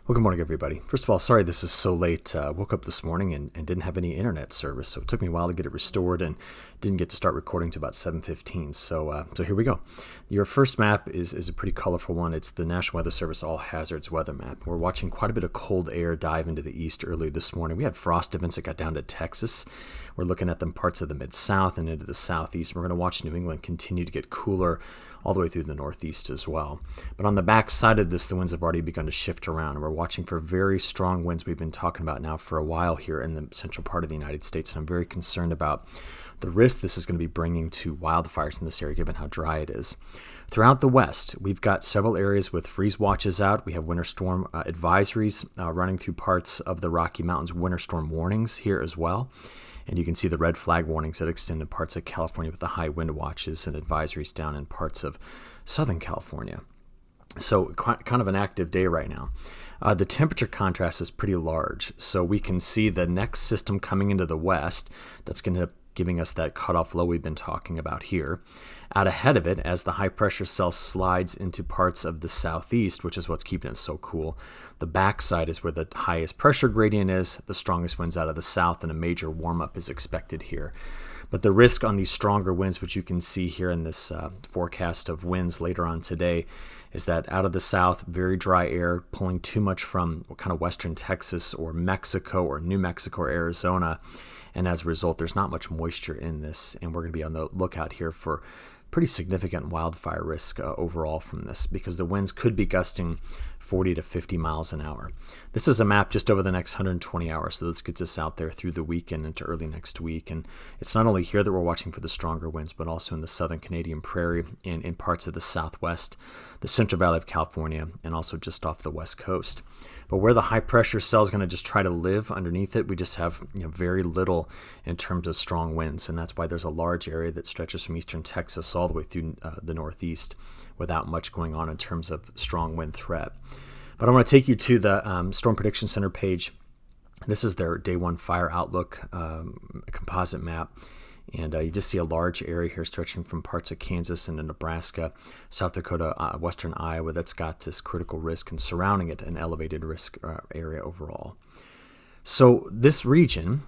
Well, good morning, everybody. First of all, sorry this is so late. Woke up this morning and didn't have any internet service, so it took me a while to get it restored and didn't get to start recording to about 7:15. So here we go. Your first map is a pretty colorful one. It's the National Weather Service All Hazards Weather Map. We're watching quite a bit of cold air dive into the east early this morning. We had frost events that got down to Texas. We're looking at them parts of the MidSouth and into the southeast. We're going to watch New England continue to get cooler all the way through the northeast as well. But on the back side of this, the winds have already begun to shift around. We're watching for very strong winds we've been talking about now for a while here in the central part of the United States. And I'm very concerned about the risk this is going to be bringing to wildfires in this area, given how dry it is. Throughout the west, we've got several areas with freeze watches out. We have winter storm advisories running through parts of the Rocky Mountains, winter storm warnings here as well. And you can see the red flag warnings that extend to parts of California with the high wind watches and advisories down in parts of Southern California. So kind of an active day right now. The temperature contrast is pretty large. So we can see the next system coming into the west that's going to giving us that cutoff low we've been talking about here. Out ahead of it, as the high pressure cell slides into parts of the southeast, which is what's keeping it so cool, the backside is where the highest pressure gradient is, the strongest winds out of the south, and a major warm-up is expected here. But the risk on these stronger winds, which you can see here in this forecast of winds later on today, is that out of the south, very dry air pulling too much from kind of western Texas or Mexico or New Mexico or Arizona. And as a result, there's not much moisture in this. And we're going to be on the lookout here for pretty significant wildfire risk overall from this, because the winds could be gusting 40 to 50 miles an hour. This is a map just over the next 120 hours, so this gets us out there through the weekend into early next week. And it's not only here that we're watching for the stronger winds, but also in the southern Canadian prairie and in parts of the southwest, the Central Valley of California, and also just off the west coast. But where the high pressure cell is going to just try to live underneath it, we just have very little in terms of strong winds. And that's why there's a large area that stretches from eastern Texas all the way through the northeast without much going on in terms of strong wind threat. But I want to take you to the Storm Prediction Center page. This is their day one fire outlook composite map. And you just see a large area here stretching from parts of Kansas into Nebraska, South Dakota, western Iowa, that's got this critical risk, and surrounding it an elevated risk area overall. So this region,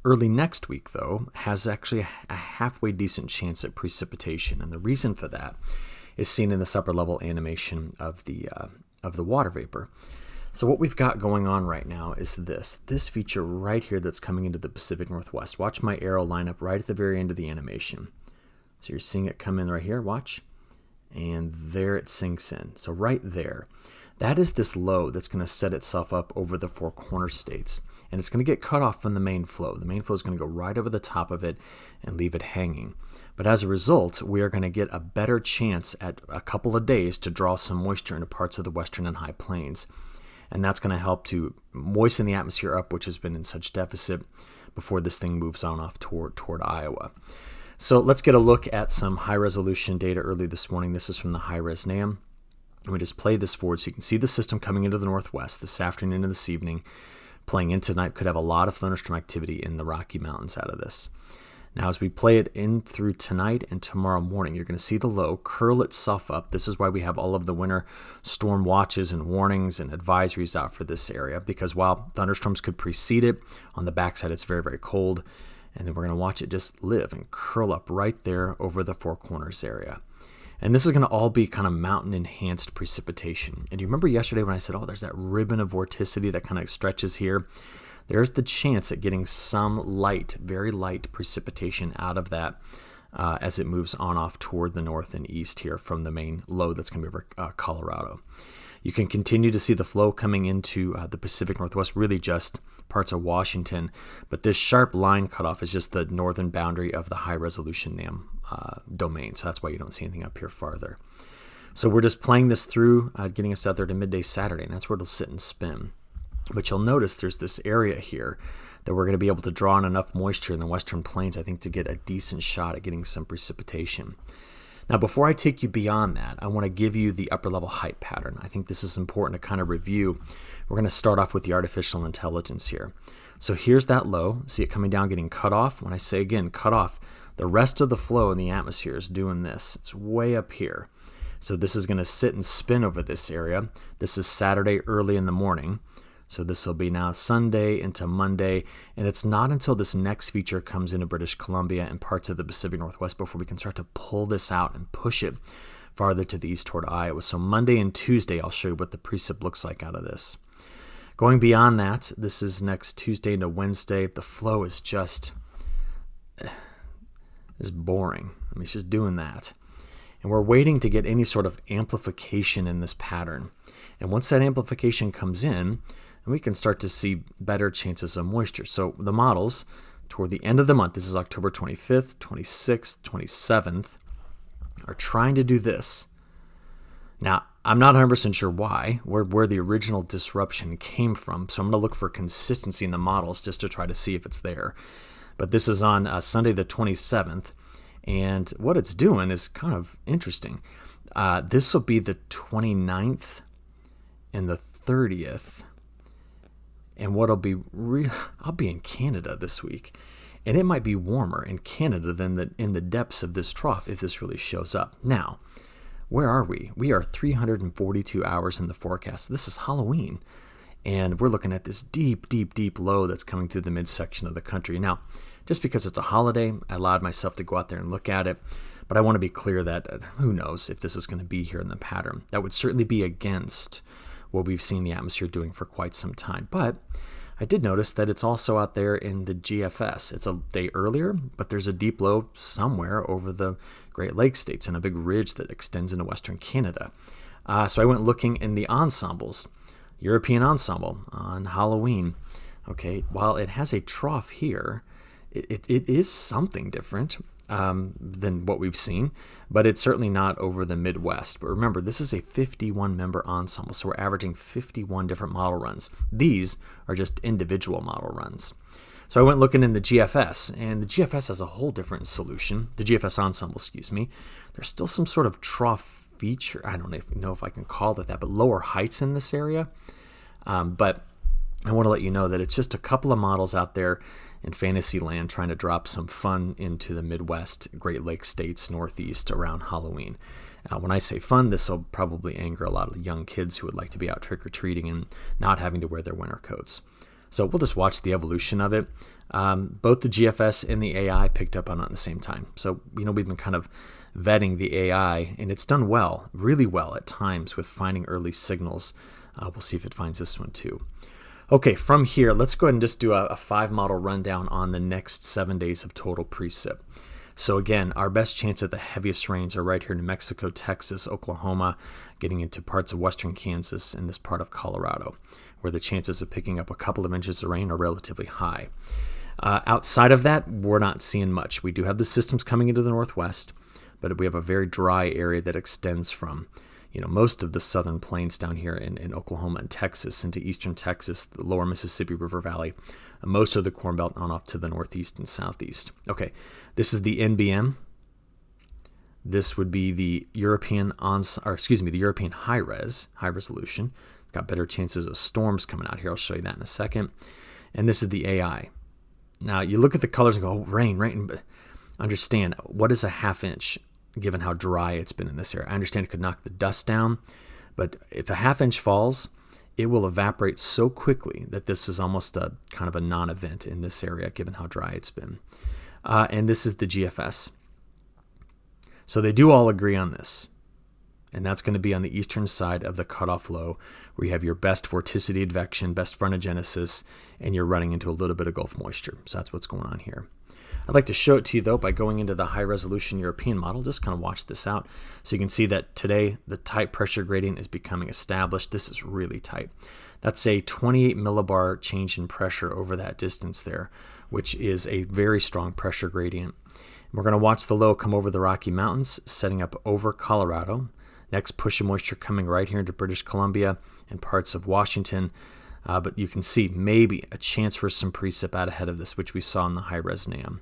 early next week, though, has actually a halfway decent chance at precipitation. And the reason for that is seen in this upper level animation of the water vapor. So what we've got going on right now is this feature right here that's coming into the Pacific Northwest. Watch my arrow line up right at the very end of the animation. So you're seeing it come in right here, watch. And there it sinks in. So right there, that is this low that's going to set itself up over the Four Corners states. And it's going to get cut off from the main flow. The main flow is going to go right over the top of it and leave it hanging. But as a result, we are going to get a better chance at a couple of days to draw some moisture into parts of the western and high plains. And that's going to help to moisten the atmosphere up, which has been in such deficit before this thing moves on off toward Iowa. So let's get a look at some high-resolution data early this morning. This is from the high-res NAM. And we just play this forward so you can see the system coming into the northwest this afternoon and this evening. Playing in tonight, could have a lot of thunderstorm activity in the Rocky Mountains out of this. Now, as we play it in through tonight and tomorrow morning, you're going to see the low curl itself up. This is why we have all of the winter storm watches and warnings and advisories out for this area, because while thunderstorms could precede it, on the backside it's very, very cold. And then we're going to watch it just live and curl up right there over the Four Corners area. And this is going to all be kind of mountain-enhanced precipitation. And you remember yesterday when I said, oh, there's that ribbon of vorticity that kind of stretches here? There's the chance at getting some light, very light precipitation out of that as it moves on off toward the north and east here from the main low that's going to be over Colorado. You can continue to see the flow coming into the Pacific Northwest, really just parts of Washington. But this sharp line cutoff is just the northern boundary of the high-resolution NAM domain. So that's why you don't see anything up here farther. So we're just playing this through, getting us out there to midday Saturday, and that's where it'll sit and spin. But you'll notice there's this area here that we're going to be able to draw in enough moisture in the western plains, I think, to get a decent shot at getting some precipitation. Now, before I take you beyond that, I want to give you the upper level height pattern. I think this is important to kind of review. We're going to start off with the artificial intelligence here. So here's that low. See it coming down, getting cut off. When I say again, cut off, the rest of the flow in the atmosphere is doing this. It's way up here. So this is going to sit and spin over this area. This is Saturday early in the morning. So this will be now Sunday into Monday, and it's not until this next feature comes into British Columbia and parts of the Pacific Northwest before we can start to pull this out and push it farther to the east toward Iowa. So Monday and Tuesday, I'll show you what the precip looks like out of this. Going beyond that, this is next Tuesday into Wednesday. The flow is just is boring. I mean, it's just doing that. And we're waiting to get any sort of amplification in this pattern. And once that amplification comes in, we can start to see better chances of moisture. So the models toward the end of the month, this is October 25th, 26th, 27th, are trying to do this. Now, I'm not 100% sure why, where the original disruption came from. So I'm going to look for consistency in the models just to try to see if it's there. But this is on Sunday the 27th. And what it's doing is kind of interesting. This will be the 29th and the 30th. And what'll be I'll be in Canada this week. And it might be warmer in Canada than in the depths of this trough if this really shows up. Now, where are we? We are 342 hours in the forecast. This is Halloween. And we're looking at this deep, deep, deep low that's coming through the midsection of the country. Now, just because it's a holiday, I allowed myself to go out there and look at it. But I want to be clear that who knows if this is going to be here in the pattern. That would certainly be against what we've seen the atmosphere doing for quite some time. But I did notice that it's also out there in the GFS. It's a day earlier, but there's a deep low somewhere over the Great Lakes states and a big ridge that extends into Western Canada. So I went looking in the ensembles. European ensemble on Halloween. Okay, while it has a trough here, it is something different than what we've seen, but it's certainly not over the Midwest. But remember, this is a 51-member ensemble, so we're averaging 51 different model runs. These are just individual model runs. So I went looking in the GFS, and the GFS has a whole different solution. The GFS ensemble, There's still some sort of trough feature. I don't know if I can call it that, but lower heights in this area. But I want to let you know that it's just a couple of models out there in Fantasyland trying to drop some fun into the Midwest, Great Lakes states, Northeast around Halloween. When I say fun, this will probably anger a lot of young kids who would like to be out trick-or-treating and not having to wear their winter coats. So we'll just watch the evolution of it. Both the GFS and the AI picked up on it at the same time. So, we've been kind of vetting the AI, and it's done well, really well at times with finding early signals. We'll see if it finds this one too. Okay, from here, let's go ahead and just do a 5-model rundown on the next 7 days of total precip. So again, our best chance at the heaviest rains are right here in New Mexico, Texas, Oklahoma, getting into parts of western Kansas and this part of Colorado, where the chances of picking up a couple of inches of rain are relatively high. Outside of that, we're not seeing much. We do have the systems coming into the northwest, but we have a very dry area that extends from most of the southern plains down here in Oklahoma and Texas into eastern Texas, the lower Mississippi River Valley, most of the Corn Belt on off to the northeast and southeast. Okay, this is the NBM. This would be the European the European high resolution. Got better chances of storms coming out here. I'll show you that in a second. And this is the AI. Now you look at the colors and go, oh, rain, but understand what is a half inch given how dry it's been in this area. I understand it could knock the dust down, but if a half inch falls, it will evaporate so quickly that this is almost a kind of a non-event in this area given how dry it's been. And this is the GFS. So they do all agree on this. And that's going to be on the eastern side of the cutoff low, where you have your best vorticity advection, best frontogenesis, and you're running into a little bit of Gulf moisture. So that's what's going on here. I'd like to show it to you, though, by going into the high-resolution European model. Just kind of watch this out. So you can see that today the tight pressure gradient is becoming established. This is really tight. That's a 28 millibar change in pressure over that distance there, which is a very strong pressure gradient. We're going to watch the low come over the Rocky Mountains, setting up over Colorado. Next push of moisture coming right here into British Columbia and parts of Washington. But you can see maybe a chance for some precip out ahead of this, which we saw in the high-res NAM.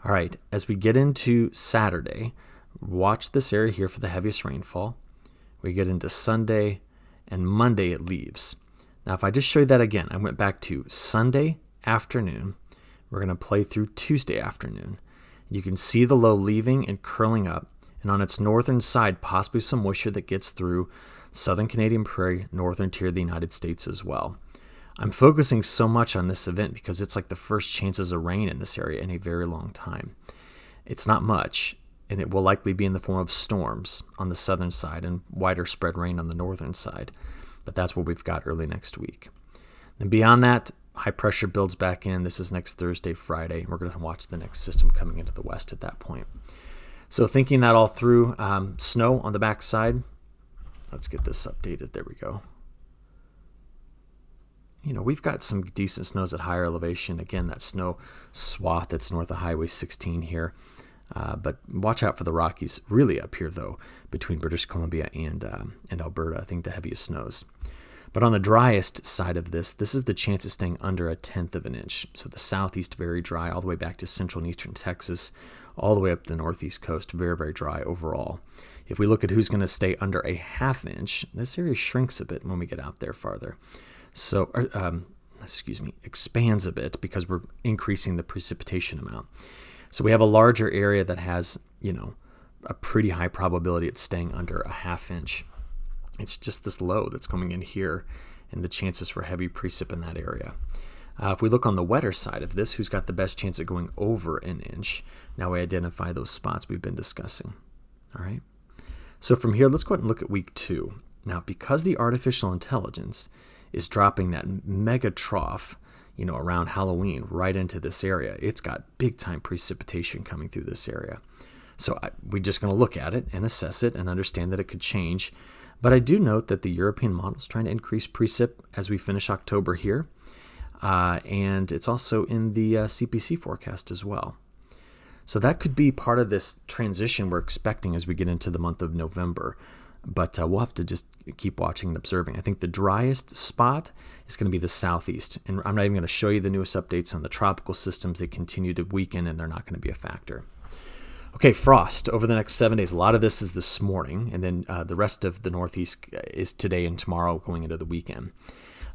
All right, as we get into Saturday, watch this area here for the heaviest rainfall. We get into Sunday, and Monday it leaves. Now, if I just show you that again, I went back to Sunday afternoon. We're going to play through Tuesday afternoon. You can see the low leaving and curling up And on its northern side, possibly some moisture that gets through southern Canadian Prairie, northern tier of the United States as well. I'm focusing so much on this event because it's like the first chances of rain in this area in a very long time. It's not much, and it will likely be in the form of storms on the southern side and wider spread rain on the northern side. But that's what we've got early next week. And beyond that, high pressure builds back in. This is next Thursday, Friday. We're going to watch the next system coming into the west at that point. So thinking that all through, snow on the backside. Let's get this updated. There we go. We've got some decent snows at higher elevation. Again, that snow swath that's north of Highway 16 here. But watch out for the Rockies. Really up here, though, between British Columbia and Alberta, I think the heaviest snows. But on the driest side of this is the chance of staying under 1/10 of an inch. So the southeast, very dry, all the way back to central and eastern Texas, all the way up the northeast coast, very, very dry overall. If we look at who's going to stay under 1/2 inch, this area shrinks a bit when we get out there farther. So, expands a bit because we're increasing the precipitation amount. So we have a larger area that has, a pretty high probability it's staying under 1/2 inch. It's just this low that's coming in here and the chances for heavy precip in that area. If we look on the wetter side of this, who's got the best chance of going over 1 inch? Now we identify those spots we've been discussing. All right. So from here, let's go ahead and look at week 2. Now, because the artificial intelligence is dropping that mega trough, around Halloween right into this area, it's got big time precipitation coming through this area. So we're just going to look at it and assess it and understand that it could change. But I do note that the European model is trying to increase precip as we finish October here. And it's also in the CPC forecast as well. So that could be part of this transition we're expecting as we get into the month of November. But we'll have to just keep watching and observing. I think the driest spot is going to be the southeast. And I'm not even going to show you the newest updates on the tropical systems. They continue to weaken, and they're not going to be a factor. Okay, frost over the next 7 days. A lot of this is this morning, and then the rest of the northeast is today and tomorrow going into the weekend.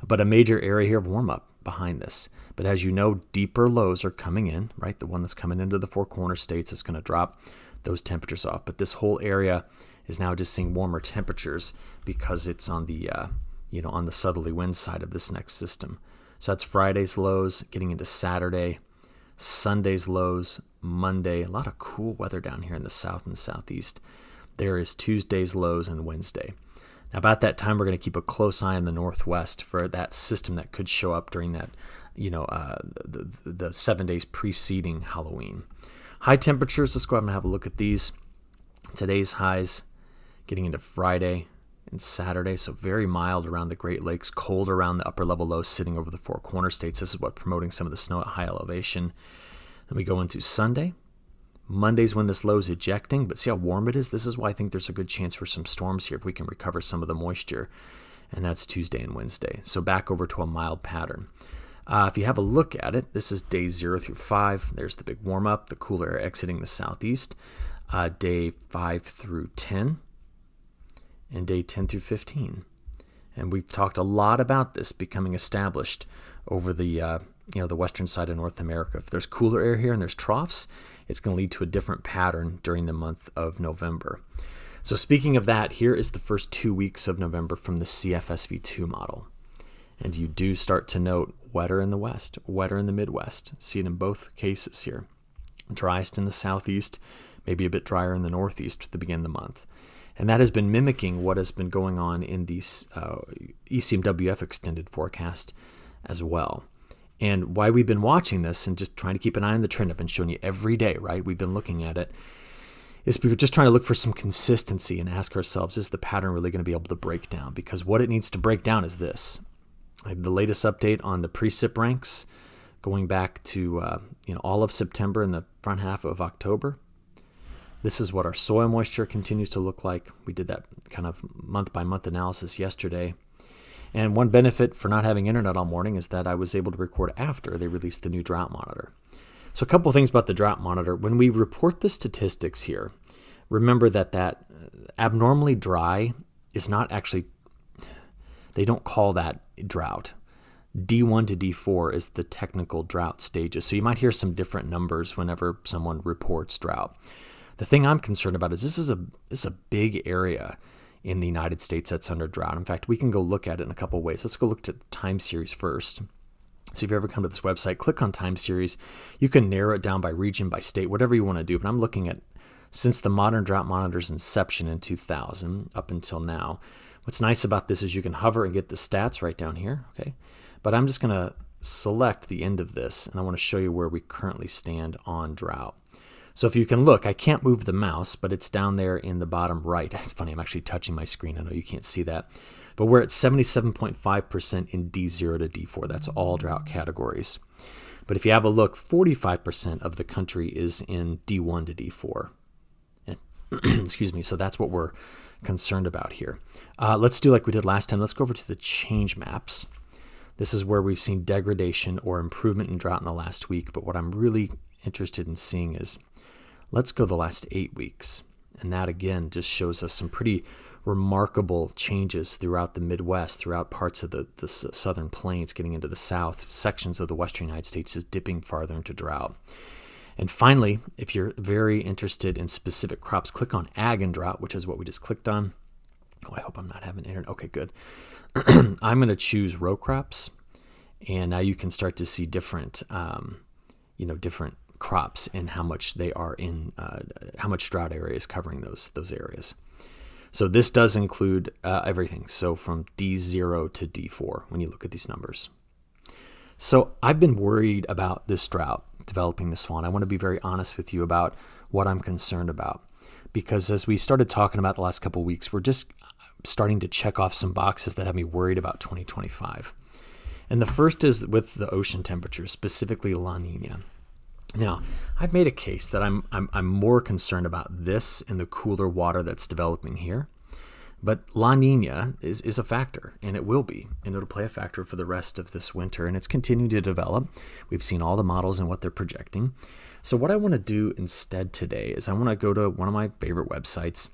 But a major area here of warm-up behind this. But as you know, deeper lows are coming in, right? The one that's coming into the Four Corner states is going to drop those temperatures off. But this whole area is now just seeing warmer temperatures because it's on the on the southerly wind side of this next system. So that's Friday's lows, getting into Saturday, Sunday's lows, Monday. A lot of cool weather down here in the south and southeast. There is Tuesday's lows and Wednesday. Now, about that time, we're going to keep a close eye on the northwest for that system that could show up during that, the 7 days preceding Halloween. High temperatures, let's go ahead and have a look at these. Today's highs getting into Friday and Saturday, so very mild around the Great Lakes, cold around the upper level lows sitting over the Four Corner states. This is what promoting some of the snow at high elevation. Then we go into Sunday. Monday's when this low is ejecting, but see how warm it is? This is why I think there's a good chance for some storms here if we can recover some of the moisture. And that's Tuesday and Wednesday. So back over to a mild pattern. If you have a look at it, this is days 0 through 5. There's the big warm-up, the cooler air exiting the southeast. Day 5 through 10. And day 10 through 15. And we've talked a lot about this becoming established over the the western side of North America. If there's cooler air here and there's troughs, it's going to lead to a different pattern during the month of November. So speaking of that, here is the first 2 weeks of November from the CFSV2 model. And you do start to note wetter in the west, wetter in the Midwest. See it in both cases here. Driest in the southeast, maybe a bit drier in the northeast to begin the month. And that has been mimicking what has been going on in the ECMWF extended forecast as well. And why we've been watching this and just trying to keep an eye on the trend, I've been showing you every day, right? We've been looking at it, is we're just trying to look for some consistency and ask ourselves, is the pattern really going to be able to break down? Because what it needs to break down is this. I have the latest update on the precip ranks going back to all of September and the front half of October. This is what our soil moisture continues to look like. We did that kind of month-by-month analysis yesterday. And one benefit for not having internet all morning is that I was able to record after they released the new drought monitor. So a couple of things about the drought monitor. When we report the statistics here, remember that abnormally dry is not actually, they don't call that drought. D1 to D4 is the technical drought stages. So you might hear some different numbers whenever someone reports drought. The thing I'm concerned about is this is a big area in the United States that's under drought. In fact, we can go look at it in a couple of ways. Let's go look at the time series first. So if you ever come to this website, click on time series. You can narrow it down by region, by state, whatever you want to do. But I'm looking at since the modern drought monitor's inception in 2000 up until now. What's nice about this is you can hover and get the stats right down here. Okay, but I'm just going to select the end of this, and I want to show you where we currently stand on drought. So if you can look, I can't move the mouse, but it's down there in the bottom right. It's funny, I'm actually touching my screen. I know you can't see that. But we're at 77.5% in D0 to D4. That's all drought categories. But if you have a look, 45% of the country is in D1 to D4. And, excuse me, so that's what we're concerned about here. Let's do like we did last time. Let's go over to the change maps. This is where we've seen degradation or improvement in drought in the last week. But what I'm really interested in seeing is, let's go the last 8 weeks. And that, again, just shows us some pretty remarkable changes throughout the Midwest, throughout parts of the southern plains, getting into the south, sections of the western United States just dipping farther into drought. And finally, if you're very interested in specific crops, click on Ag and Drought, which is what we just clicked on. Oh, I hope I'm not having internet. Okay, good. I'm going to choose row crops, and now you can start to see different, different crops and how much they are in, how much drought area is covering those areas. So this does include everything. So from D0 to D4 when you look at these numbers. So I've been worried about this drought developing this fall, and I want to be very honest with you about what I'm concerned about. Because as we started talking about the last couple of weeks, we're just starting to check off some boxes that have me worried about 2025. And the first is with the ocean temperatures, specifically La Niña. Now, I've made a case that I'm more concerned about this and the cooler water that's developing here. But La Niña is a factor, and it will be, and it'll play a factor for the rest of this winter, and it's continuing to develop. We've seen all the models and what they're projecting. So what I want to do instead today is I want to go to one of my favorite websites.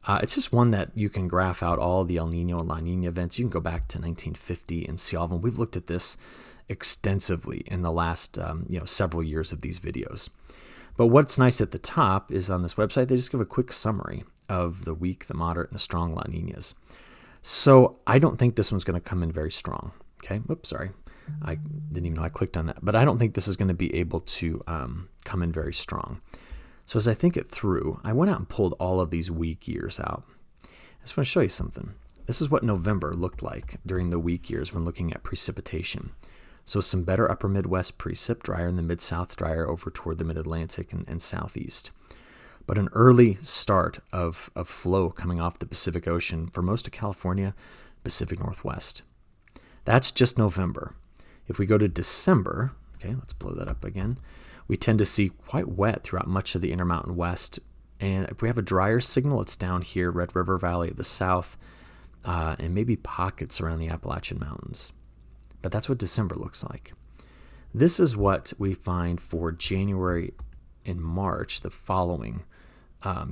It's just one that you can graph out all the El Nino and La Niña events. You can go back to 1950 and see all of them. We've looked at this extensively in the last several years of these videos. But what's nice at the top is on this website, they just give a quick summary of the weak, the moderate, and the strong La Niñas. So I don't think this one's going to come in very strong. Okay, oops, sorry. I didn't even know I clicked on that. But I don't think this is going to be able to come in very strong. So as I think it through, I went out and pulled all of these weak years out. I just want to show you something. This is what November looked like during the weak years when looking at precipitation. So some better upper Midwest precip, drier in the Mid-South, drier over toward the Mid-Atlantic and Southeast. But an early start of flow coming off the Pacific Ocean for most of California, Pacific Northwest. That's just November. If we go to December, okay, let's blow that up again, we tend to see quite wet throughout much of the Intermountain West. And if we have a drier signal, it's down here, Red River Valley of the South, and maybe pockets around the Appalachian Mountains. But that's what December looks like. This is what we find for January and March, the following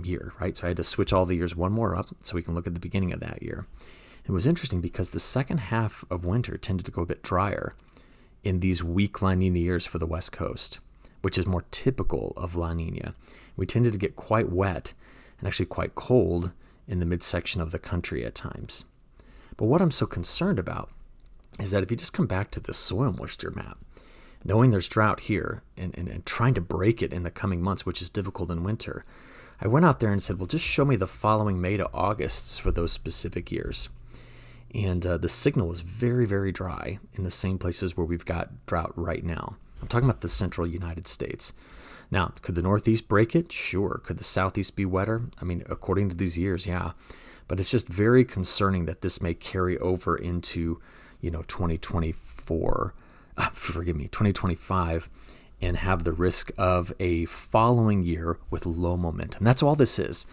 year, right? So I had to switch all the years one more up so we can look at the beginning of that year. It was interesting because the second half of winter tended to go a bit drier in these weak La Niña years for the West Coast, which is more typical of La Niña. We tended to get quite wet and actually quite cold in the midsection of the country at times. But what I'm so concerned about is that if you just come back to the soil moisture map, knowing there's drought here and trying to break it in the coming months, which is difficult in winter, I went out there and said, well, just show me the following May to Augusts for those specific years. And the signal is very, very dry in the same places where we've got drought right now. I'm talking about the central United States. Now, could the Northeast break it? Sure. Could the Southeast be wetter? I mean, according to these years, yeah. But it's just very concerning that this may carry over into, 2025, and have the risk of a following year with low momentum. That's all this is.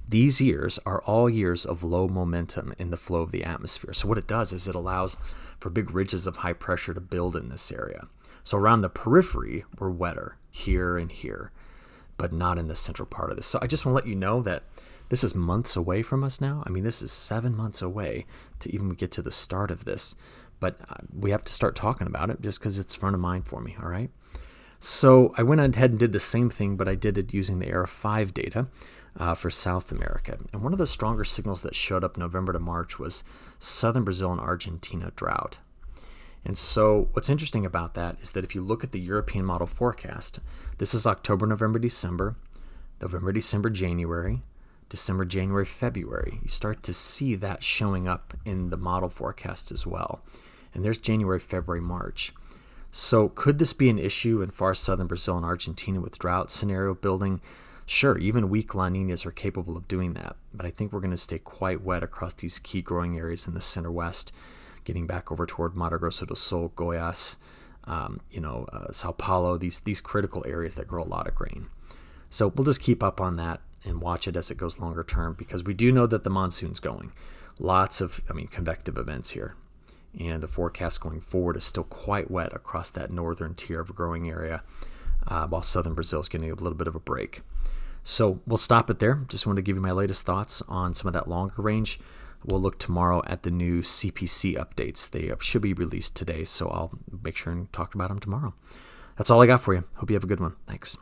These years are all years of low momentum in the flow of the atmosphere. So what it does is it allows for big ridges of high pressure to build in this area. So around the periphery, we're wetter here and here, but not in the central part of this. So I just want to let you know that this is months away from us now. I mean, this is 7 months away to even get to the start of this. But we have to start talking about it just because it's front of mind for me, all right? So I went ahead and did the same thing, but I did it using the Era 5 data for South America. And one of the stronger signals that showed up November to March was southern Brazil and Argentina drought. And so what's interesting about that is that if you look at the European model forecast, this is October, November, December, January, December, January, February. You start to see that showing up in the model forecast as well. And there's January, February, March. So could this be an issue in far southern Brazil and Argentina with drought scenario building? Sure, even weak La Niñas are capable of doing that, but I think we're going to stay quite wet across these key growing areas in the center west, getting back over toward Mato Grosso do Sul, Goiás, Sao Paulo, these critical areas that grow a lot of grain. So we'll just keep up on that and watch it as it goes longer term, because we do know that the monsoon's going. Lots of, convective events here. And the forecast going forward is still quite wet across that northern tier of a growing area, while southern Brazil is getting a little bit of a break. So we'll stop it there. Just wanted to give you my latest thoughts on some of that longer range. We'll look tomorrow at the new CPC updates. They should be released today, so I'll make sure and talk about them tomorrow. That's all I got for you. Hope you have a good one. Thanks.